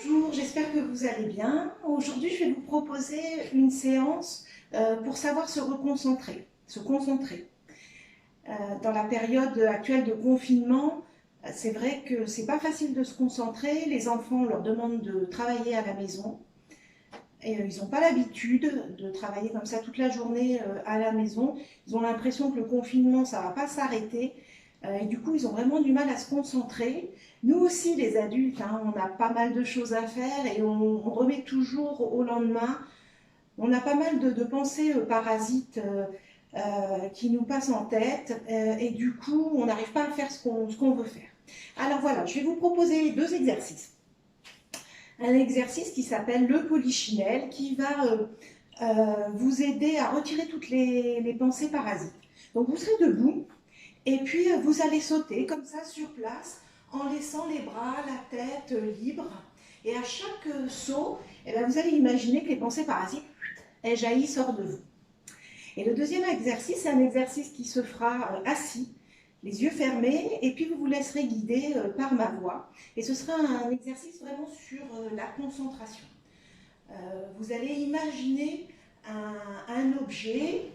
Bonjour, j'espère que vous allez bien. Aujourd'hui, je vais vous proposer une séance pour savoir se reconcentrer, se concentrer. Dans la période actuelle de confinement, c'est vrai que c'est pas facile de se concentrer. Les enfants, on leur demande de travailler à la maison et ils n'ont pas l'habitude de travailler comme ça toute la journée à la maison. Ils ont l'impression que le confinement, ça va pas s'arrêter. Et du coup, ils ont vraiment du mal à se concentrer. Nous aussi, les adultes, hein, on a pas mal de choses à faire et on remet toujours au lendemain. On a pas mal de pensées parasites qui nous passent en tête et du coup, on n'arrive pas à faire ce qu'on veut faire. Alors voilà, je vais vous proposer deux exercices. Un exercice qui s'appelle le polichinelle qui va vous aider à retirer toutes les pensées parasites. Donc vous serez debout et puis vous allez sauter comme ça sur place en laissant les bras, la tête libres. Et à chaque saut, eh bien, vous allez imaginer que les pensées parasites, elles jaillissent hors de vous. Et le deuxième exercice, c'est un exercice qui se fera assis, les yeux fermés, et puis vous vous laisserez guider par ma voix. Et ce sera un exercice vraiment sur la concentration. Vous allez imaginer un objet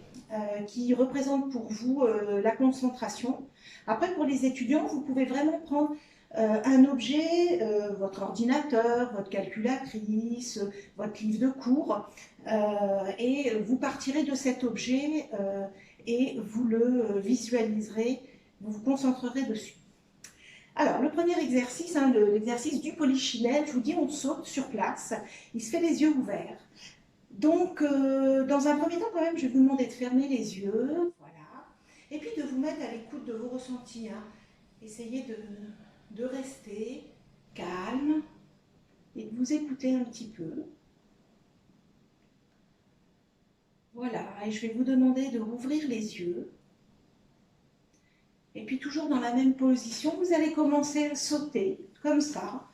qui représente pour vous la concentration. Après, pour les étudiants, vous pouvez vraiment prendre un objet, votre ordinateur, votre calculatrice, votre livre de cours, et vous partirez de cet objet et vous le visualiserez, vous vous concentrerez dessus. Alors, le premier exercice, hein, l'exercice du polichinelle, je vous dis, on saute sur place, il se fait les yeux ouverts. Donc, dans un premier temps, quand même, je vais vous demander de fermer les yeux, voilà, et puis de vous mettre à l'écoute de vos ressentis. Hein. Essayez de rester calme et de vous écouter un petit peu. Voilà, et je vais vous demander de rouvrir les yeux. Et puis toujours dans la même position, vous allez commencer à sauter, comme ça,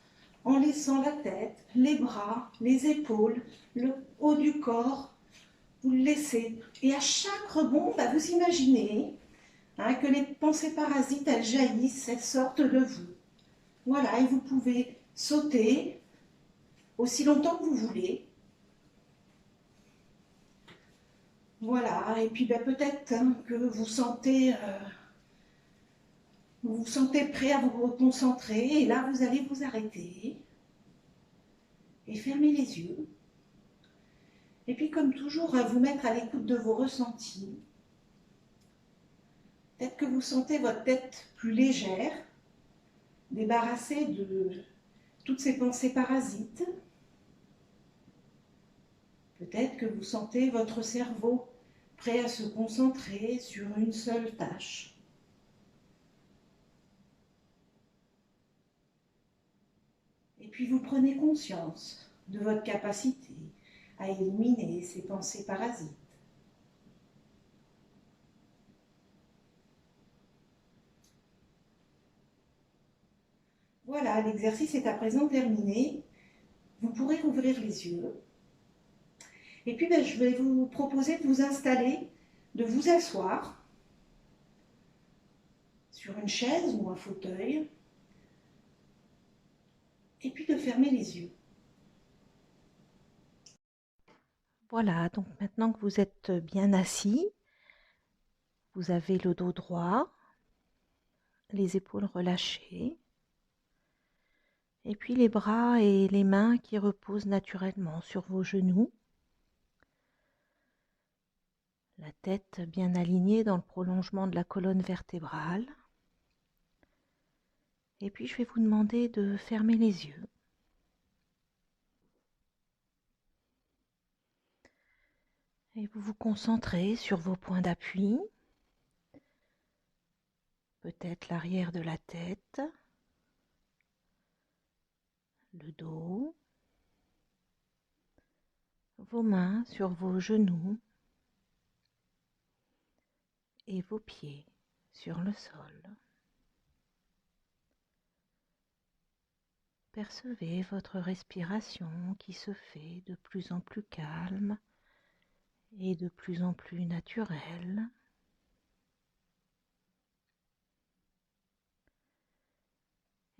en laissant la tête, les bras, les épaules, le haut du corps, vous le laissez. Et à chaque rebond, bah, vous imaginez hein, que les pensées parasites, elles jaillissent, elles sortent de vous. Voilà, et vous pouvez sauter aussi longtemps que vous voulez. Voilà, et puis bah, peut-être hein, que vous vous sentez prêt à vous reconcentrer, et là vous allez vous arrêter et fermer les yeux. Et puis comme toujours, à vous mettre à l'écoute de vos ressentis. Peut-être que vous sentez votre tête plus légère, débarrassée de toutes ces pensées parasites. Peut-être que vous sentez votre cerveau prêt à se concentrer sur une seule tâche. Et puis vous prenez conscience de votre capacité à éliminer ces pensées parasites. Voilà, l'exercice est à présent terminé. Vous pourrez ouvrir les yeux. Et puis ben, je vais vous proposer de vous installer, de vous asseoir sur une chaise ou un fauteuil, et puis de fermer les yeux. Voilà, donc maintenant que vous êtes bien assis, vous avez le dos droit, les épaules relâchées, et puis les bras et les mains qui reposent naturellement sur vos genoux, la tête bien alignée dans le prolongement de la colonne vertébrale. Et puis je vais vous demander de fermer les yeux. Et vous vous concentrez sur vos points d'appui, peut-être l'arrière de la tête, le dos, vos mains sur vos genoux et vos pieds sur le sol. Percevez votre respiration qui se fait de plus en plus calme et de plus en plus naturelle.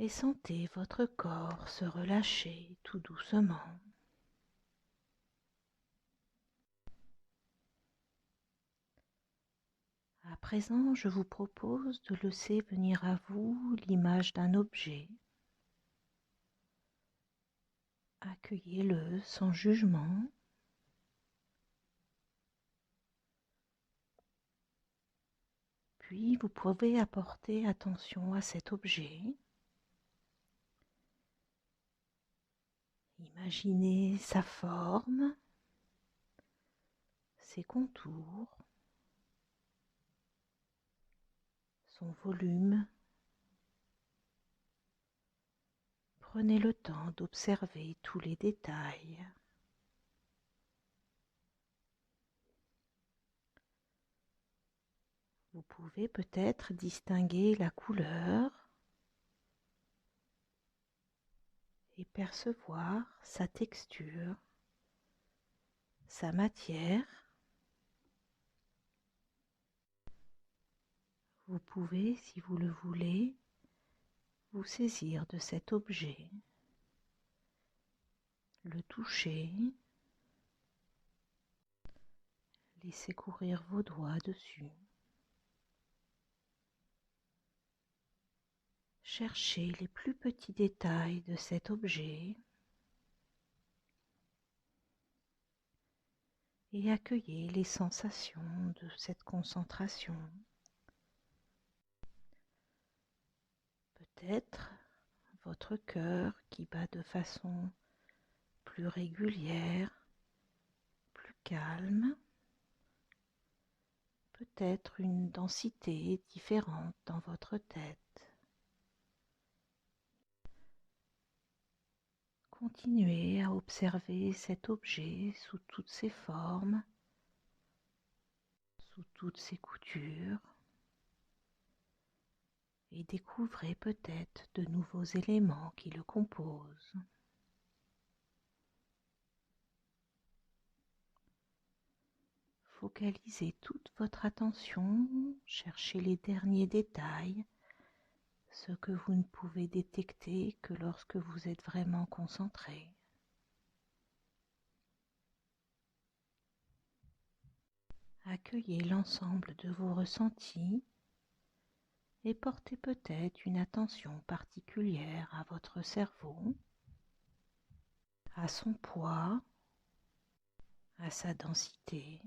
et sentez votre corps se relâcher tout doucement. À présent, je vous propose de laisser venir à vous l'image d'un objet. Accueillez-le sans jugement. Puis vous pouvez apporter attention à cet objet. Imaginez sa forme, ses contours, son volume. Prenez le temps d'observer tous les détails. Vous pouvez peut-être distinguer la couleur et percevoir sa texture, sa matière. Vous pouvez, si vous le voulez, vous saisir de cet objet, le toucher, laissez courir vos doigts dessus. Cherchez les plus petits détails de cet objet et accueillez les sensations de cette concentration. Peut-être votre cœur qui bat de façon plus régulière, plus calme, peut-être une densité différente dans votre tête. Continuez à observer cet objet sous toutes ses formes, sous toutes ses coutures, et découvrez peut-être de nouveaux éléments qui le composent. Focalisez toute votre attention, cherchez les derniers détails, ce que vous ne pouvez détecter que lorsque vous êtes vraiment concentré. Accueillez l'ensemble de vos ressentis et portez peut-être une attention particulière à votre cerveau, à son poids, à sa densité.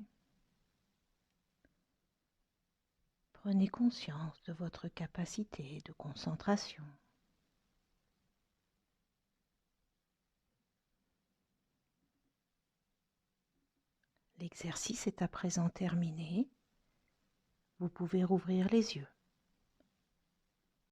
Prenez conscience de votre capacité de concentration. L'exercice est à présent terminé. Vous pouvez rouvrir les yeux.